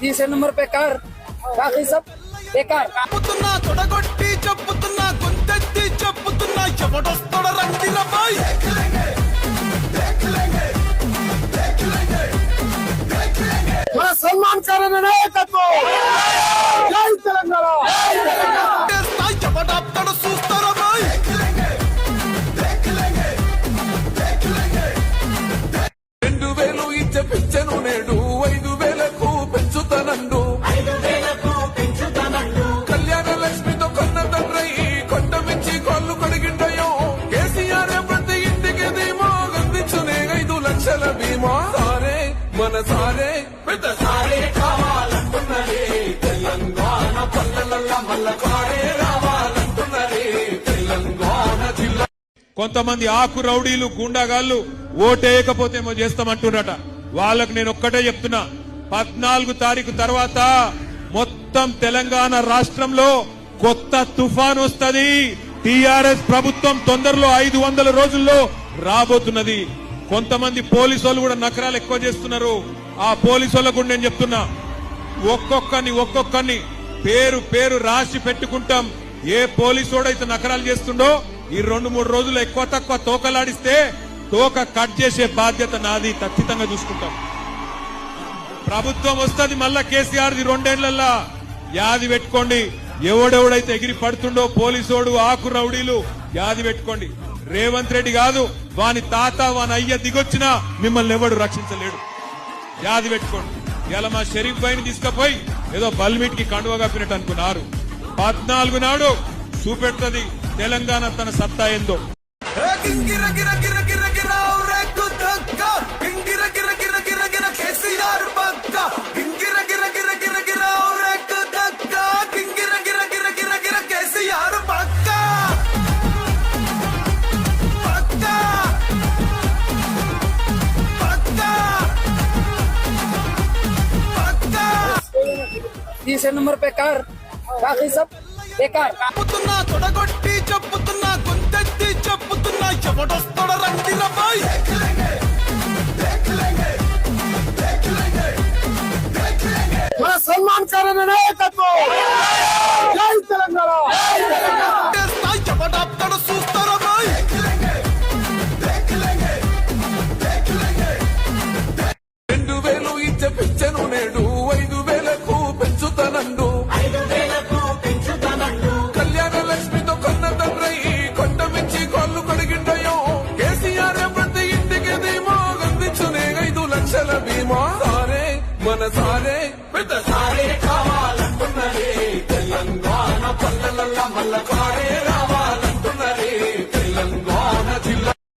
तीसरे नंबर पे कार, बाकी सब बेकार। తొడగొట్టి చెప్పుతున్నా గుంతెత్తి చెప్పుతున్నా ఎవడొస్తాడ రండిరా బాయ్ మన సల్మాన్ ఖాన్ నాయకత్వం జై తెలంగాణ ఎవడాప్తాడో చూస్తారా బాయ్ 2000 ఇచ్చే పెంచెను నేడు 5000కు పెంచుతానండు కళ్యాణ లక్ష్మితో కొన్న తండ్రి కొండ మించి కొల్లు కడిగిండయో కేసీఆర్ ప్రతి ఇంటికి ధీమా అందించునే 5 లక్షల బీమా సారే మన సారే పెద్ద సారే కావాలంటున్నది తెలంగాణ పల్లెల మల్ల కాడే రావాలంటున్నది తెలంగాణ జిల్లా. కొంతమంది ఆకు రౌడీలు గుండాగాళ్ళు ఓటేయకపోతేమో చేస్తామంటున్నట. వాళ్ళకు నేను ఒక్కటే చెప్తున్నా, 14 తారీఖు తర్వాత మొత్తం తెలంగాణ రాష్ట్రంలో కొత్త తుఫాన్ వస్తది. టీఆర్ఎస్ ప్రభుత్వం తొందరలో 500 రోజుల్లో రాబోతున్నది. కొంతమంది పోలీసు వాళ్ళు కూడా నకరాలు ఎక్కువ చేస్తున్నారు. ఆ పోలీసు వాళ్ళకు కూడా నేను చెప్తున్నా, ఒక్కొక్కరిని పేరు పేరు రాసి పెట్టుకుంటాం. ఏ పోలీసోడైతే నకరాలు చేస్తుండో ఈ 2-3 రోజులు ఎక్కువ తక్కువ తోకలాడిస్తే తోక కట్ చేసే బాధ్యత నాది, ఖచ్చితంగా చూసుకుంటాం. ప్రభుత్వం వస్తుంది మళ్ళా కేసీఆర్ది 2 ఏళ్లల్లా. యాది పెట్టుకోండి, ఎవడెవడైతే ఎగిరి పడుతుండో పోలీసోడు ఆకు రౌడీలు యాది పెట్టుకోండి. రేవంత్ రెడ్డి కాదు, వాని తాత వాని అయ్య దిగొచ్చినా మిమ్మల్ని ఎవడు రక్షించలేడు. యాది పెట్టుకోండి. ఇలా మా షరీఫ్ భాయ్ని తీసుకుపోయి ఏదో బల్మీట్కి కండువ కప్పినట్టు అనుకున్నారు. 14 నాడు చూపెడుతుంది తెలంగాణ తన సత్తా ఏందో. तीसरे नंबर पे कार, बाकी सब बेकार। తొడగొట్టి చెప్పుతున్నా గుంతెత్తి చెప్పుతున్నా ఎవడొస్తాడ రండిరా బాయ్ మన సల్మాన్ ఖాన్ నాయకత్వం జై